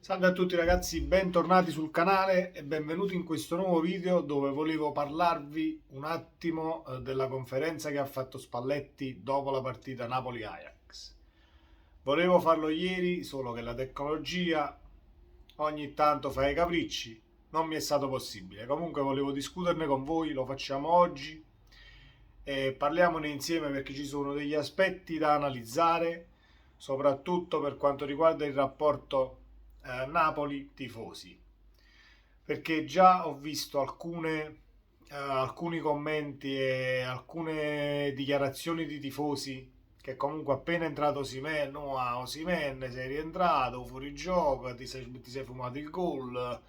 Salve a tutti ragazzi, bentornati sul canale e benvenuti in questo nuovo video dove volevo parlarvi un attimo della conferenza che ha fatto Spalletti dopo la partita Napoli-Ajax. Volevo farlo ieri, solo che la tecnologia ogni tanto fa i capricci, non mi è stato possibile. Comunque volevo discuterne con voi, lo facciamo oggi e parliamone insieme perché ci sono degli aspetti da analizzare, soprattutto per quanto riguarda il rapporto Napoli-tifosi. Perché già ho visto alcuni commenti e alcune dichiarazioni di tifosi che comunque appena entrato Osimhen, no, Osimhen sei rientrato, fuori gioco, ti sei fumato il gol,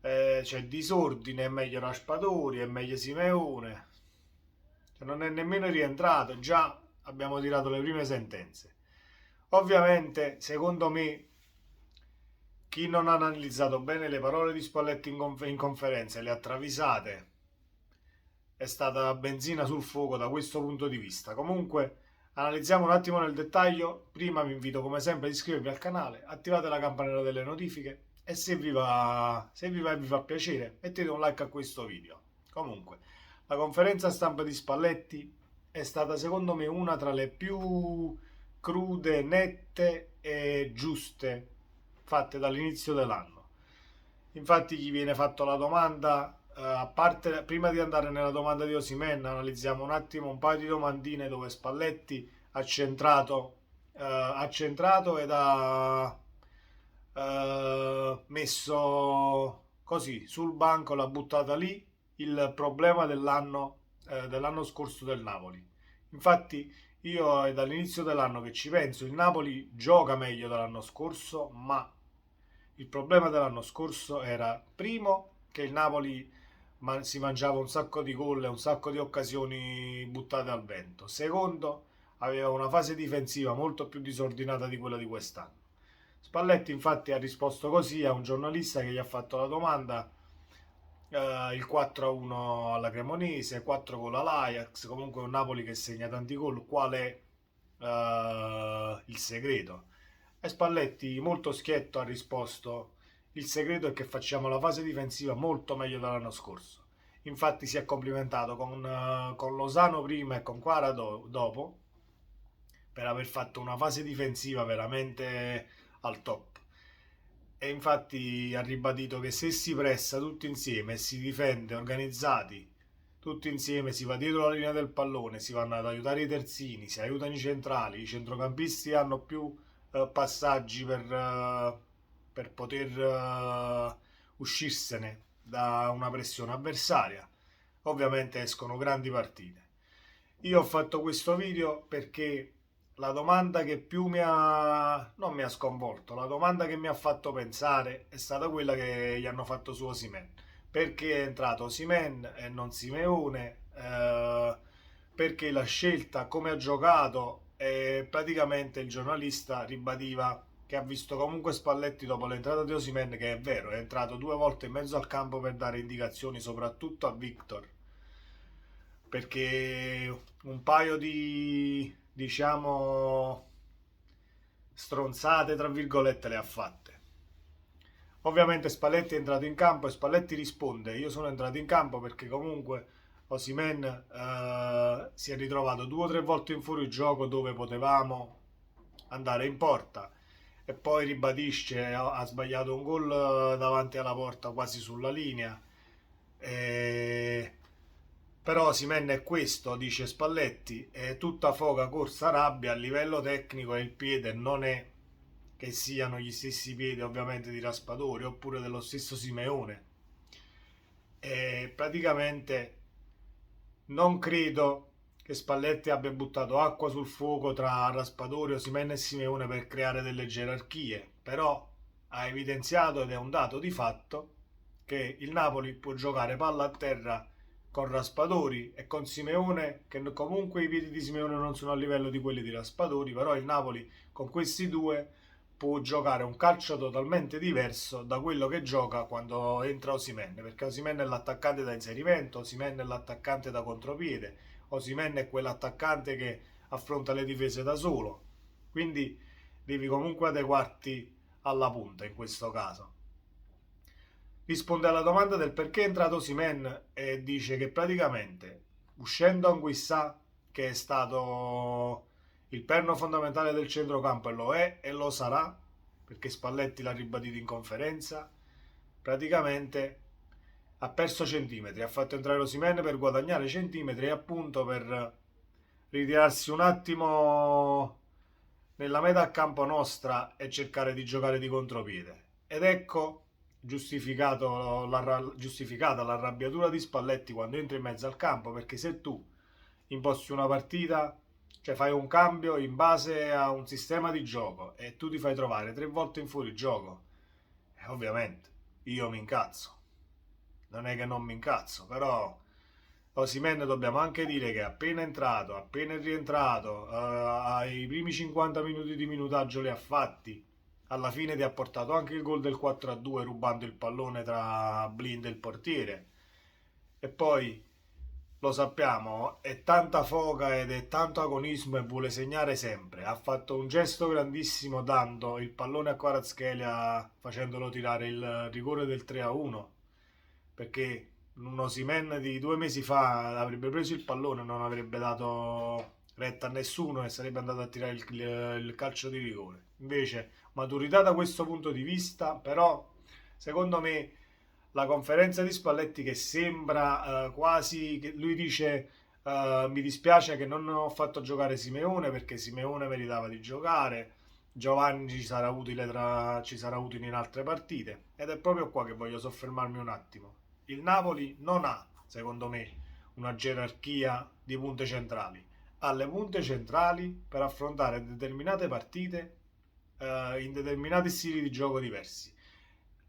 c'è disordine, è meglio Raspadori, è meglio Simeone, cioè, non è nemmeno rientrato, già abbiamo tirato le prime sentenze. Ovviamente, secondo me, chi non ha analizzato bene le parole di Spalletti in conferenza e le ha travisate è stata benzina sul fuoco da questo punto di vista. Comunque, analizziamo un attimo nel dettaglio. Prima vi invito come sempre ad iscrivervi al canale, attivate la campanella delle notifiche e se vi va e vi fa piacere mettete un like a questo video. Comunque, la conferenza stampa di Spalletti è stata secondo me una tra le più crude, nette e giuste fatte dall'inizio dell'anno. Infatti gli viene fatta la domanda, a parte, prima di andare nella domanda di Osimhen, analizziamo un attimo un paio di domandine dove Spalletti ha centrato ed ha messo così sul banco, l'ha buttata lì il problema dell'anno scorso del Napoli. Infatti io è dall'inizio dell'anno che ci penso, il Napoli gioca meglio dell'anno scorso, ma il problema dell'anno scorso era, primo, che il Napoli si mangiava un sacco di gol e un sacco di occasioni buttate al vento. Secondo, aveva una fase difensiva molto più disordinata di quella di quest'anno. Spalletti infatti ha risposto così a un giornalista che gli ha fatto la domanda, il 4-1 alla Cremonese, 4 gol all'Ajax, comunque un Napoli che segna tanti gol, qual è il segreto? E Spalletti molto schietto ha risposto: il segreto è che facciamo la fase difensiva molto meglio dell'anno scorso. Infatti si è complimentato con Lozano prima e con Quara dopo per aver fatto una fase difensiva veramente al top. E infatti ha ribadito che se si pressa tutti insieme e si difende organizzati, tutti insieme si va dietro la linea del pallone, si vanno ad aiutare i terzini, si aiutano i centrali, i centrocampisti hanno più passaggi per poter uscirsene da una pressione avversaria. Ovviamente escono grandi partite. Io ho fatto questo video perché la domanda che più non mi ha sconvolto, la domanda che mi ha fatto pensare è stata quella che gli hanno fatto su Osimhen. Perché è entrato Osimhen e non Simeone? Perché la scelta, come ha giocato, e praticamente il giornalista ribadiva che ha visto comunque Spalletti dopo l'entrata di Osimhen, che è vero, è entrato 2 volte in mezzo al campo per dare indicazioni soprattutto a Victor, perché un paio di, diciamo, stronzate tra virgolette le ha fatte. Ovviamente Spalletti è entrato in campo e Spalletti risponde: io sono entrato in campo perché comunque Osimhen si è ritrovato 2 o 3 volte in fuorigioco dove potevamo andare in porta, e poi ribadisce ha sbagliato un gol davanti alla porta quasi sulla linea. E però Osimhen è questo, dice Spalletti, è tutta foga, corsa, rabbia, a livello tecnico e il piede non è che siano gli stessi piedi ovviamente di Raspadori oppure dello stesso Simeone. E praticamente non credo che Spalletti abbia buttato acqua sul fuoco tra Raspadori, Osimhen e Simeone per creare delle gerarchie, però ha evidenziato, ed è un dato di fatto, che il Napoli può giocare palla a terra con Raspadori e con Simeone, che comunque i piedi di Simeone non sono a livello di quelli di Raspadori, però il Napoli con questi due può giocare un calcio totalmente diverso da quello che gioca quando entra Osimhen, perché Osimhen è l'attaccante da inserimento, Osimhen è l'attaccante da contropiede, Osimhen è quell'attaccante che affronta le difese da solo, quindi devi comunque adeguarti alla punta in questo caso. Risponde alla domanda del perché è entrato Osimhen e dice che praticamente uscendo Anguissà, che è stato il perno fondamentale del centrocampo e lo è e lo sarà, perché Spalletti l'ha ribadito in conferenza, praticamente ha perso centimetri, ha fatto entrare Osimhen per guadagnare centimetri e appunto per ritirarsi un attimo nella metà campo nostra e cercare di giocare di contropiede. Ed ecco giustificata l'arrabbiatura di Spalletti quando entra in mezzo al campo, perché se tu imposti una partita, cioè fai un cambio in base a un sistema di gioco e tu ti fai trovare 3 volte in fuorigioco, ovviamente io mi incazzo. Non è che non mi incazzo, però Osimhen dobbiamo anche dire che è appena entrato, appena è rientrato, ai primi 50 minuti di minutaggio li ha fatti. Alla fine ti ha portato anche il gol del 4-2 rubando il pallone tra Blind e il portiere. E poi lo sappiamo, è tanta foga ed è tanto agonismo e vuole segnare sempre. Ha fatto un gesto grandissimo dando il pallone a Kvaratskhelia facendolo tirare il rigore del 3-1, perché un Osimhen di 2 mesi fa avrebbe preso il pallone e non avrebbe dato retta a nessuno e sarebbe andato a tirare il calcio di rigore. Invece maturità da questo punto di vista, però secondo me la conferenza di Spalletti che sembra quasi che lui dice mi dispiace che non ho fatto giocare Simeone perché Simeone meritava di giocare, Giovanni ci sarà utile in altre partite ed è proprio qua che voglio soffermarmi un attimo. Il Napoli non ha, secondo me, una gerarchia di punte centrali. Ha le punte centrali per affrontare determinate partite in determinati stili di gioco diversi.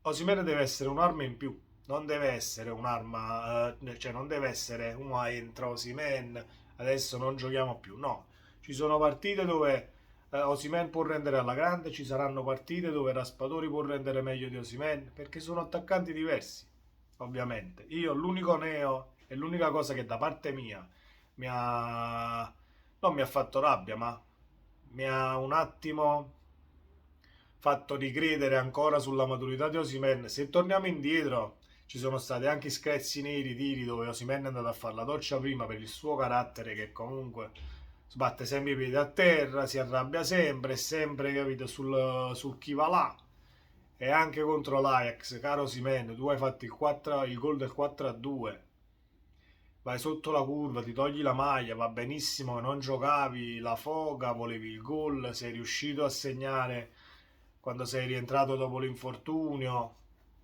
Osimhen deve essere un'arma in più, non deve essere un'arma, cioè non deve essere entra Osimhen, adesso non giochiamo più. No, ci sono partite dove Osimhen può rendere alla grande, ci saranno partite dove Raspadori può rendere meglio di Osimhen, perché sono attaccanti diversi, ovviamente. Io l'unico neo e l'unica cosa che da parte mia mi ha non mi ha fatto rabbia, ma mi ha un attimo fatto ricredere ancora sulla maturità di Osimhen. Se torniamo indietro, ci sono stati anche screzi nei ritiri dove Osimhen è andato a fare la doccia prima per il suo carattere che comunque sbatte sempre i piedi a terra, si arrabbia sempre, è sempre capito sul chi va là. E anche contro l'Ajax, caro Osimhen, tu hai fatto il gol del 4-2. Vai sotto la curva, ti togli la maglia, va benissimo che non giocavi, la foga, volevi il gol, sei riuscito a segnare quando sei rientrato dopo l'infortunio.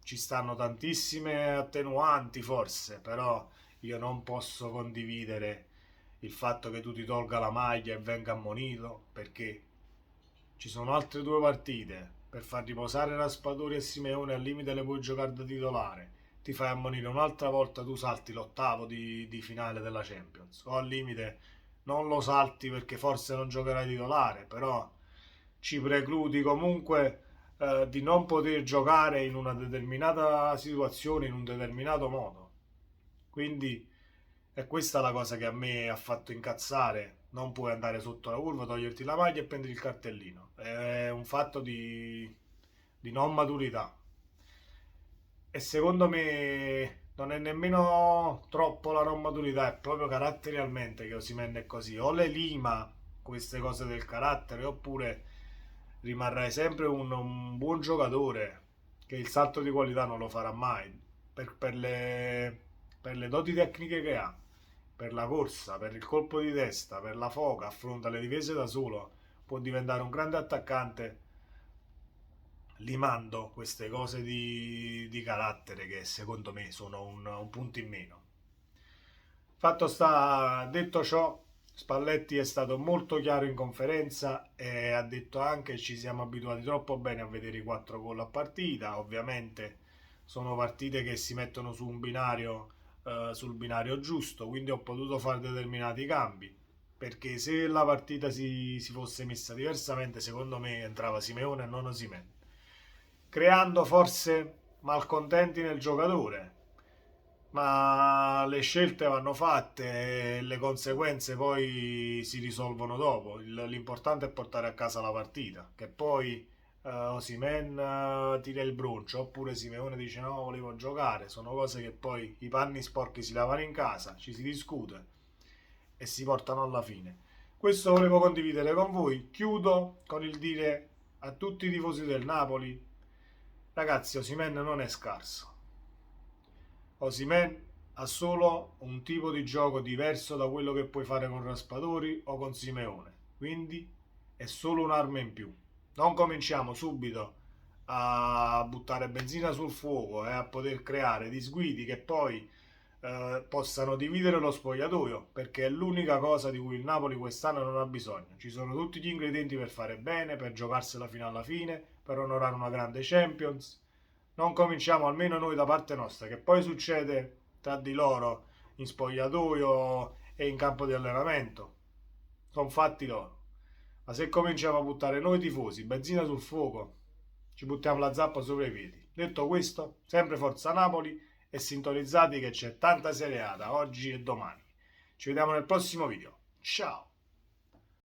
Ci stanno tantissime attenuanti forse, però io non posso condividere il fatto che tu ti tolga la maglia e venga ammonito, perché ci sono altre 2 partite per far riposare Raspadori e Simeone, al limite le puoi giocare da titolare, ti fai ammonire un'altra volta, tu salti l'ottavo di finale della Champions, o al limite non lo salti perché forse non giocherai titolare, però ci precludi comunque di non poter giocare in una determinata situazione, in un determinato modo. Quindi è questa la cosa che a me ha fatto incazzare. Non puoi andare sotto la curva, toglierti la maglia e prendere il cartellino. È un fatto di non maturità. E secondo me non è nemmeno troppo la non maturità, è proprio caratterialmente che Osimhen è così. O le lima queste cose del carattere, oppure rimarrai sempre un buon giocatore che il salto di qualità non lo farà mai per le doti tecniche che ha, per la corsa, per il colpo di testa, per la foga, affronta le difese da solo, può diventare un grande attaccante limando queste cose di carattere che secondo me sono un punto in meno. Fatto sta, detto ciò, Spalletti è stato molto chiaro in conferenza e ha detto anche che ci siamo abituati troppo bene a vedere i 4 gol a partita. Ovviamente sono partite che si mettono su un binario, sul binario giusto, quindi ho potuto fare determinati cambi. Perché se la partita si fosse messa diversamente, secondo me entrava Simeone e non Osimhen, creando forse malcontenti nel giocatore, ma le scelte vanno fatte e le conseguenze poi si risolvono dopo. L'importante è portare a casa la partita, che poi Osimhen tira il broncio, oppure Simeone dice no, volevo giocare. Sono cose che poi i panni sporchi si lavano in casa, ci si discute e si portano alla fine. Questo volevo condividere con voi. Chiudo con il dire a tutti i tifosi del Napoli: ragazzi, Osimhen non è scarso. Osimhen ha solo un tipo di gioco diverso da quello che puoi fare con Raspadori o con Simeone, quindi è solo un'arma in più. Non cominciamo subito a buttare benzina sul fuoco e a poter creare disguidi che poi possano dividere lo spogliatoio, perché è l'unica cosa di cui il Napoli quest'anno non ha bisogno. Ci sono tutti gli ingredienti per fare bene, per giocarsela fino alla fine, per onorare una grande Champions. Non cominciamo, almeno noi da parte nostra, che poi succede tra di loro in spogliatoio e in campo di allenamento. Sono fatti loro. Ma se cominciamo a buttare noi tifosi benzina sul fuoco, ci buttiamo la zappa sopra i piedi. Detto questo, sempre Forza Napoli e sintonizzati che c'è tanta Serie A da oggi e domani. Ci vediamo nel prossimo video. Ciao!